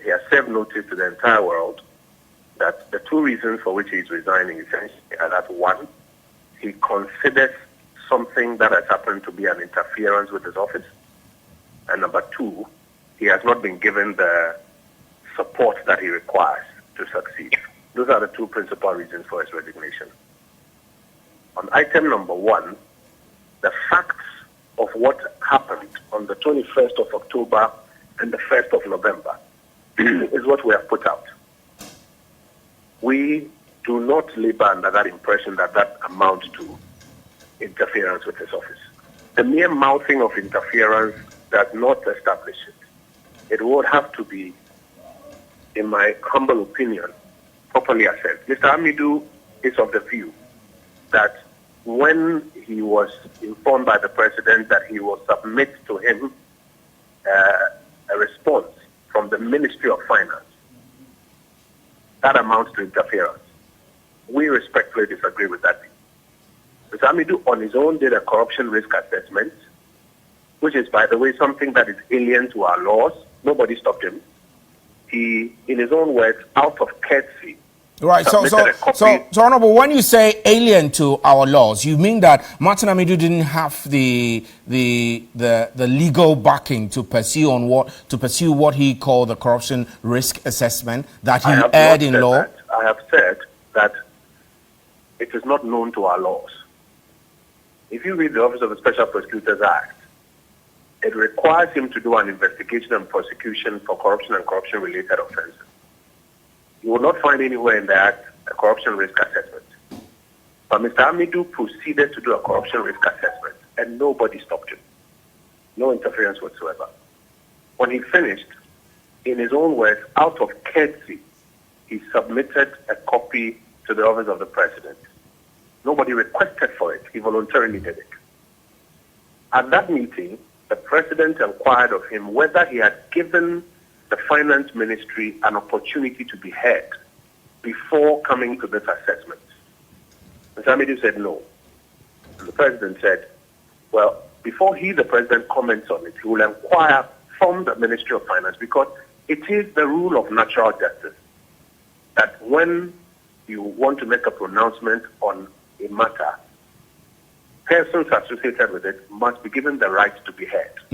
he has served notice to the entire world that the two reasons for which he is resigning essentially are that one, he considers something that has happened to be an interference with his office, and number two, he has not been given the support that he requires to succeed. Those are the two principal reasons for his resignation. On item number one, the facts of what happened on the 21st of October and the 1st of November is what we have put out. We do not labor under that impression that that amounts to interference with his office. The mere mouthing of interference does not establish it. It would have to be, in my humble opinion, properly assessed. Mr. Amidu is of the view that when he was informed by the president that he will submit to him a response from the Ministry of Finance, that amounts to interference. We respectfully disagree with that. Mr. Amidu on his own did a corruption risk assessment, which is, by the way, something that is alien to our laws. Nobody stopped him. He, in his own words, out of courtesy. Right, so Honorable, when you say alien to our laws, you mean that Martin Amidu didn't have the legal backing to pursue what he called the corruption risk assessment, that he erred in law? That. I have said that it is not known to our laws. If you read the Office of the Special Prosecutors Act, it requires him to do an investigation and prosecution for corruption and corruption-related offenses. You will not find anywhere in the Act a corruption risk assessment. But Mr. Amidu proceeded to do a corruption risk assessment, and nobody stopped him. No interference whatsoever. When he finished, in his own words, out of courtesy, he submitted a copy to the Office of the President. Nobody requested for it. He voluntarily did it. At that meeting, the President inquired of him whether he had given the Finance Ministry an opportunity to be heard before coming to this assessment. Mr. Amidu said no. And the President said, well, before the President, comments on it, he will inquire from the Ministry of Finance, because it is the rule of natural justice that when you want to make a pronouncement on a matter, persons associated with it must be given the right to be heard.